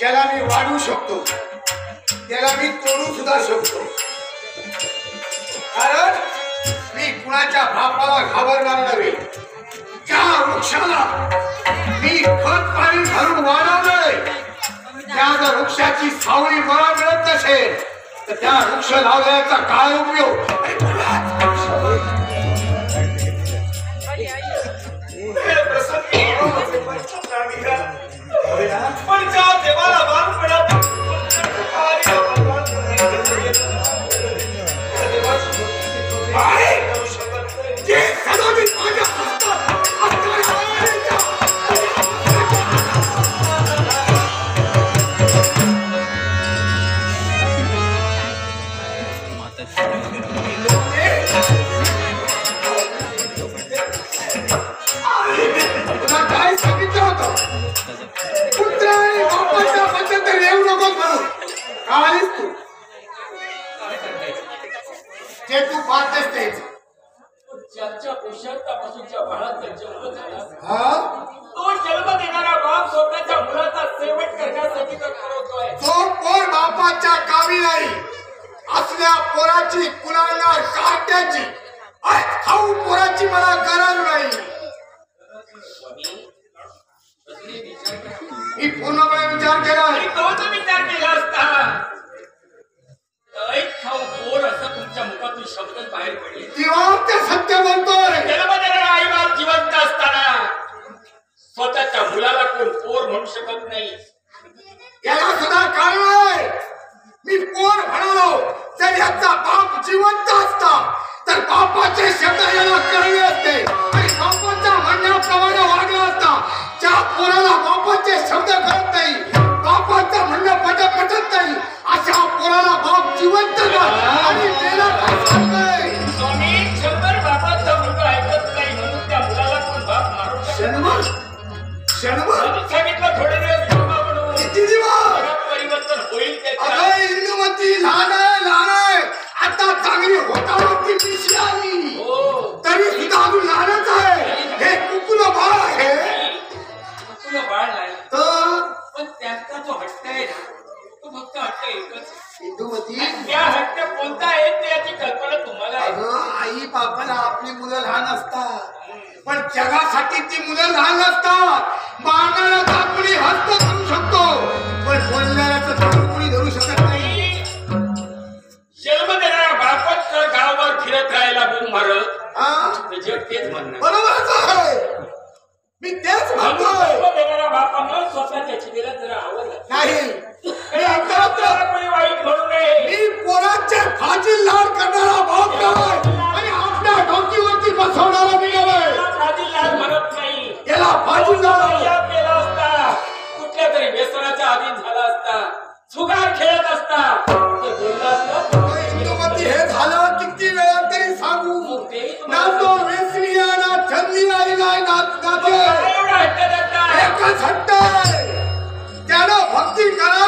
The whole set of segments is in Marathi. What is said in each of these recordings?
ज्याला मी वाढवू शकतो त्याला मी तोडू सुद्धा शकतो, कारण मी कुणाच्या बापाला घाबरणार नव्हे. ज्या वृक्षाला मी खत पाणी घालून वाढवलंय त्या जर वृक्षाची सावली मला मिळत नसेल तर त्या वृक्ष लावल्याचा काय उपयोग. पण ज्या देवाला बाण पडत काय सांगितलं होतं पुत्र आणि बापाच्या मध्यंतरी येऊ नकोस म्हणून. का आलीस तू? जे तू पाहतेस तेच. ज्याच्या पुरुषार्थापासूनच्या बाळाचा जन्म झाला हा, तो जन्म देणारा बाप स्वतःच्या मुलाचा सेवक करण्यासाठी करतोय. तो पोर बापाच्या कामी नाही. असल्या पोराची कुणाला काट्याची खाऊ पोराची मला गरज नाही. मी पूर्णपणे विचार केला. तोच विचार केला असता ऐक खाऊ पोर असं तुमच्या मुखातून शब्दच बाहेर पडले. तेव्हा ते सत्य बोलतोय. जन्म देणारा आई बाप जिवंत असताना स्वतःच्या मुलाला कोण पोर म्हणू शकत नाही. याला सुद्धा कारण आहे. मी पोर म्हणालो तर याचा बाप जिवंत असता तर बापाचे शब्द याला कळले असते आणि बापाच्या म्हणण्याप्रमाणे वागला असता. ज्या पोराला बापाचे शब्द कळत नाही, बापाचं म्हणणं पटत नाही, अशा पोराला बाप जिवंत आणि मेला नाही. स्वामी 100 बापाचा मुलगा ऐकत नाही म्हणून त्या मुलाला कोण बाप मारू सांगितलं थोडे दिवस म्हणून. किती दिवस परिवर्तन होईल अगं इंदुमती लहान आहे आता चांगली होतावरती पिशवी आली तरी सुद्धा अजून लहानच आहे. हे कुकुल बाळ आहे. तुला बाळ नाही तर पण त्याचा जो हट्ट आहे ना तो फक्त हट्ट एकच. इंदुमती त्या हट्ट कोणता आहे याची कल्पना तुम्हाला आहे. अगं आई बापाला आपली मुलं लहान असतात पण जगासाठी ती मुलं लहान नसतात. मारणारा कोणी हस्त करू शकतो पण बोलणाऱ्याचं कोणी धरू शकत नाही. जन्म देणारा बापच तर गावभर फिरत राहायला बोंब मारत जग तेच म्हणणार. बरोबरच आहे. मी तेच म्हणतोय. जन्म देणारा बापानं स्वतःच्या चिडीला जरा आवडला नाही कोणी वाईट म्हणू नये. मी पोराचे फाजी लाड करणारा बाप नाही आणि आपल्या डोकीवरती बसवणारा मी नव्हे. फाजी लाड म्हणत नाही. याला फाजी लाड केला असता कुठल्या तरी व्यसनाच्या अधीन झाला असता, सुगार खेळत असता ते बोलला असता. हे झालं किती वेळा तरी सांगू ना. तो व्यसनी आहे ना छंदी आहे ना एकच हट्ट आहे. त्यानं भक्ती करा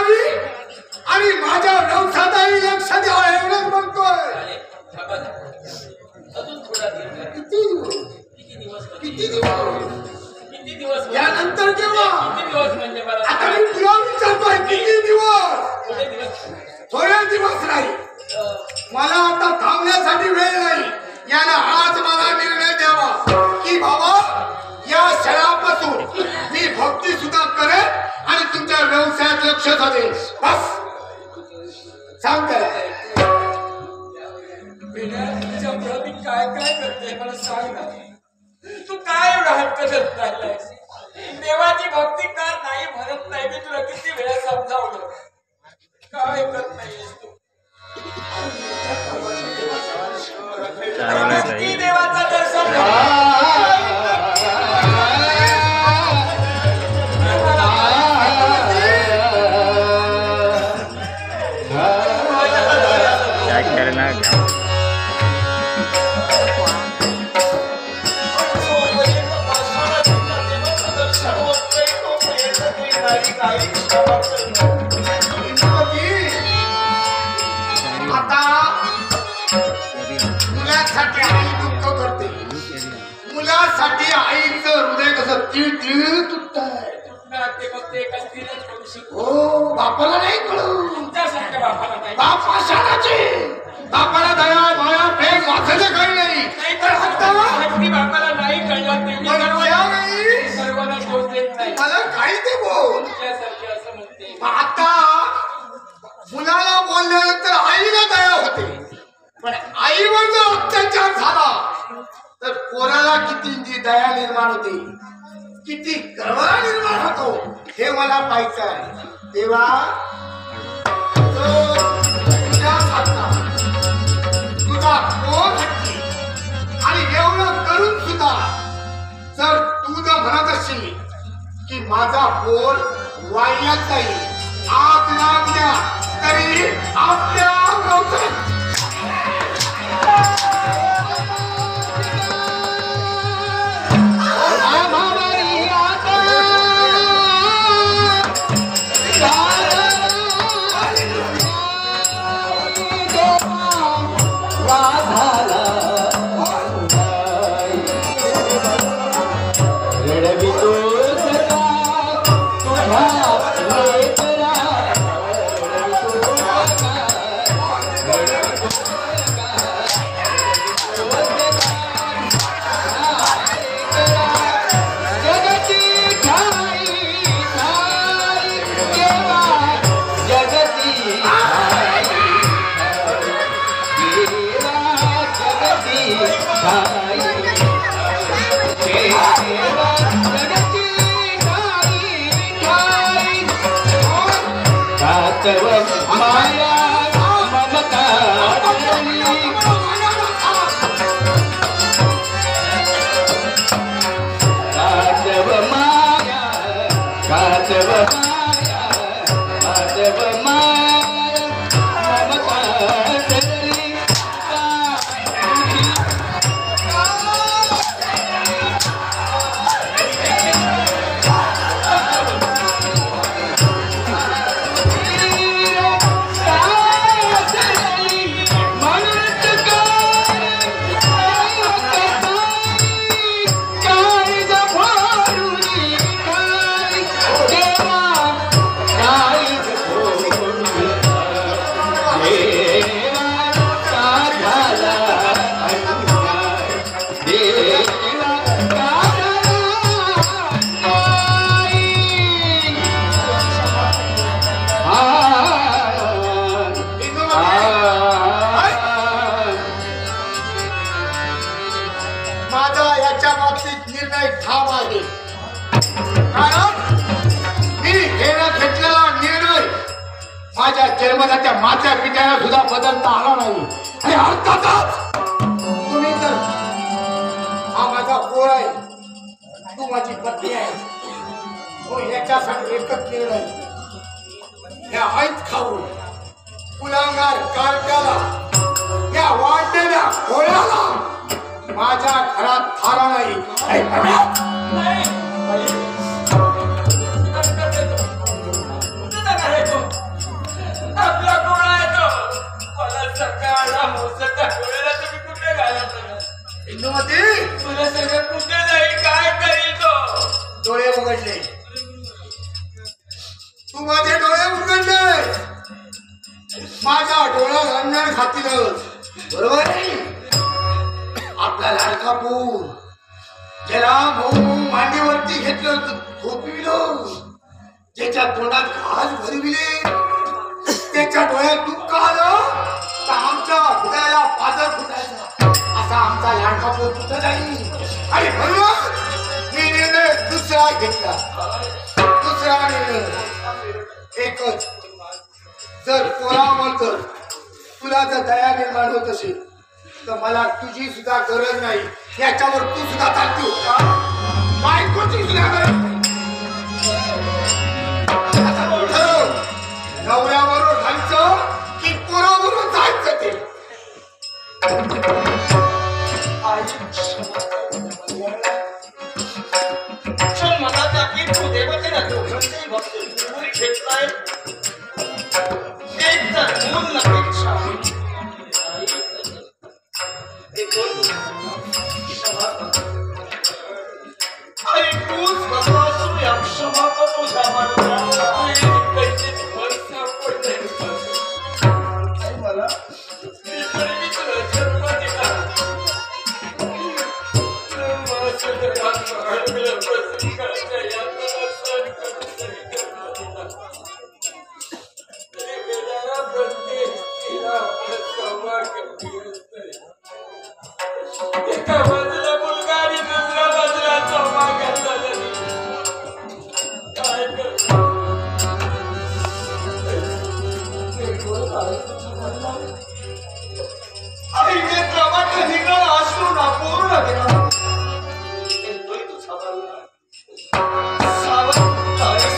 केव्हा? किती दिवस म्हणजे मला आता मी तुला विचारतोय किती दिवस? थोडे दिवस. थोडे दिवस नाही. मला आता थांबण्यासाठी वेळ नाही. याला आज मला निर्णय द्यावा की बाबा या क्षणापासून मी भक्ती सुद्धा करेन आणि तुमच्या व्यवसायात लक्ष देईन. बस सांग काय? तुझ्यामुळे मी काय काय करते मला सांग ना. तू काय एवढा हट्ट करत राहिलायस? देवाची भक्ती कर नाही म्हणत नाही. मी तुला किती वेळा समजावलं, काय करत नाहीयेस तू? किती देवाचं दर्शन आता मुलासाठी आई दुःख करते. मुलासाठी आईचं हृदय कसं तीळ तीळ तुटतंय. ते फक्त एका स्त्रीलाच करू शकतो. हो बापाला नाही कळू. तुमच्यासारख्या बापाला नाही. बाप आशानाची. बापाला दया माया प्रेम वाचलं काही नाही. नाहीतर हत्ती बापाला नाही कळलं ते मी सर्वांना दोष देत नाही. मला काही ते बोल. तुमच्यासारखे असं म्हणते. आता मुलाला बोलल्यानंतर आईला दया होते, पण आईवर जर अत्याचार झाला तर पोराला किती दया निर्माण होते, किती कळवळा निर्माण होतो हे मला पाहायचं आहे. तेव्हा तुझा पोर हट्टी आणि एवढं करून सुद्धा जर तू जर म्हणत असशील की माझा पोर वाईयात जाईल आज ना उद्या तरी आपल्या माया ममता कातव माया कातव माया कातव माया ममता जन्मदात्या मात्या पित्याला सुद्धा बदलता आला नाही. आणि अर्थातच तुम्ही तर हा माझा पोर आहे, तू माझी पत्नी आहे, तो याच्यासाठी एकच निर्णय या आईत खाऊन कुलांगार कारट्याला या वाढलेल्या घोड्याला माझ्या घरात थारा नाही. आपला कोण आहे तो? मला सकाळला मोसता डोळ्याला तुम्ही कुठे घालत? इंदुमती तुला सगळं कुठे जाईल? काय करील तो? डोळे उघडले. मागे खातीलच, बरोबर आहे? आपला लाडका पूर ज्याला भाऊ मांडीवरती घेतलं, झोपविलं, ज्याच्या तोंडात घास भरविले, त्याच्या डोळ्यात दुःख आलं तर आमच्या हृदयाला पाजर फुटायचा. असा आमचा लाडका पूर कुठं नाही. आणि म्हणून मी निर्णय दुसरा घेतला. दुसरा निर्णय एकच, जर पोरावर तुला जर दया निर्माण होत असेल तर मला तुझी सुद्धा गरज नाही. याच्यावर तू सुद्धा चालती होता, बायकोची सुद्धा गरज नाही. आता तू ठरव, नवऱ्याबरोबर जायचं की पोराबरोबर जायचं ते. मनाचा की तू देवतेला दोघांचेही भक्त दूर घेतलाय. एक तर मूल नपेक्षा आणि तूच बसवासून या क्षमा करतो मला एका बाजूला मुलगा आणि दुसऱ्या बाजूला सौभाग्याचा काय आई ते प्रवाच निघाला अश्रू ना पूर्ण गेला. येतोय तुझा बल्ला सावध तारे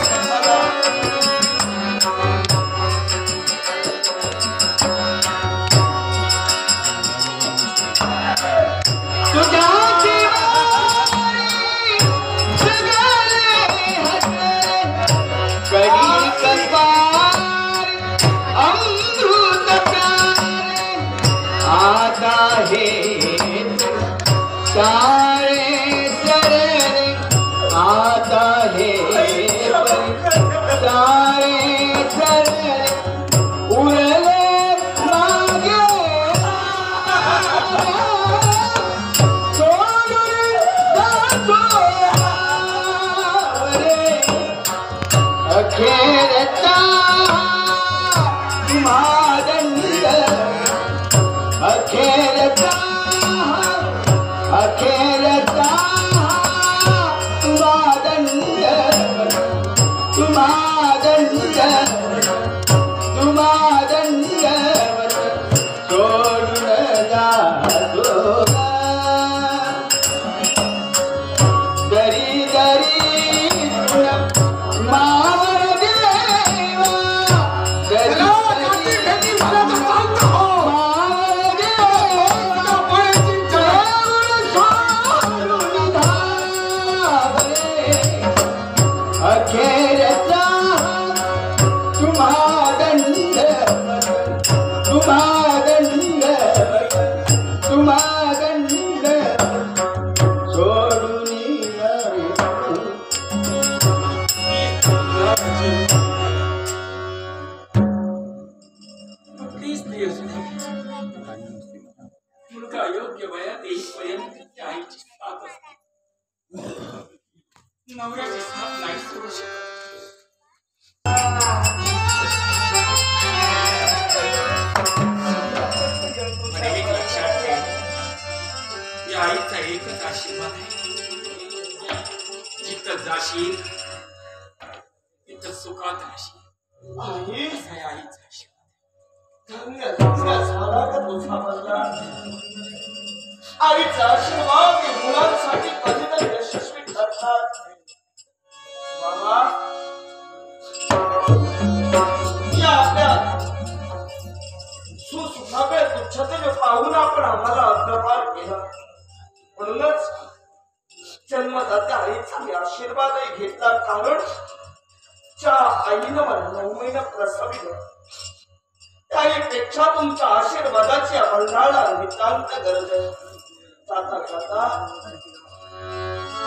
नवऱ्याची साथ नाही सोडू शकत. या आईचा एकच आशीर्वाद आहे, जिथं जाशील तिथं सुखात राहशील. आईचा आशीर्वाद. धन्य झाला का तुझा बल्ला. आईचा आशीर्वाद मुलांसाठी कधीतरी यशस्वी ठरतात. बाबा या आपल्या सुसुखाकडे तुच्छतेने पाहून आपण आम्हाला अग्रभार केला. म्हणूनच जन्मदात्या आईचा मी आशीर्वादही घेतला. कारण ज्या आईनं मला 9 महिने प्रसविलं त्यापेक्षा तुमच्या आशीर्वादाची आम्हाला नितांत गरज आहे. जाता जाता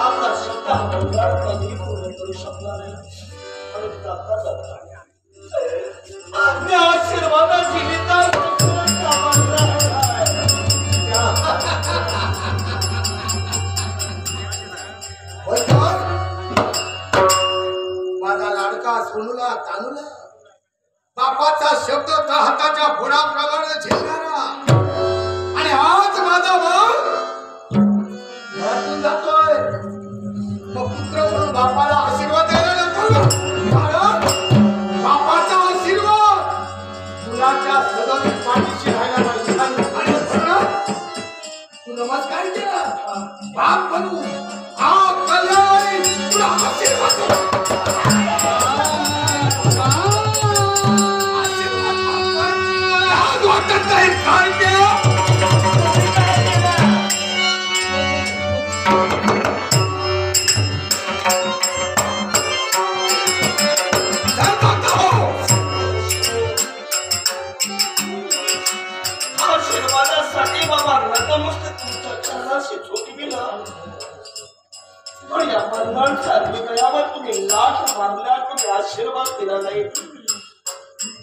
आपला शब्द बंगाल कधी पूर्ण करू शकणार नाही. आणि जाता जाता आशीर्वादाची नितांत तनुला तानुला बापाचा शब्द त्या हाताच्या फोडाप्रमाणे झेलणारा आणि आज माझा भाऊ घरातून जातोय तो पुत्र म्हणून बापाला आशीर्वाद द्यायला नको कारण बापाचा आशीर्वाद मुलाच्या सदैव पाठीशी राहायला पाहिजे आणि पुन्हा तू नमस्कार केला बाप म्हणून हा कल्याण तुला आशीर्वाद वाटत नाही काय केलं आशीर्वादासाठी बाबा नतमस्तक तुमच्या चरणाशी झोकविला पण या मरणाच्या दयावर तुम्ही लाथ मारल्या तुम्ही आशीर्वाद दिला नाही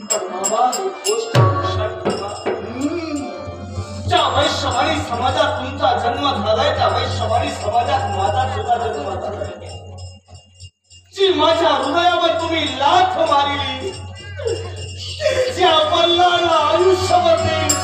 पण बाबा ही गोष्ट लक्षात ठेवा ज्या वैश्यवाणी समाजात तुमचा जन्म झालाय त्या वैश्यवाणी समाजात माझा सुद्धा जन्म झालाय जी माझ्या हृदयावर तुम्ही लाथ मारली ज्या बल्लाला आयुष्यभर देईल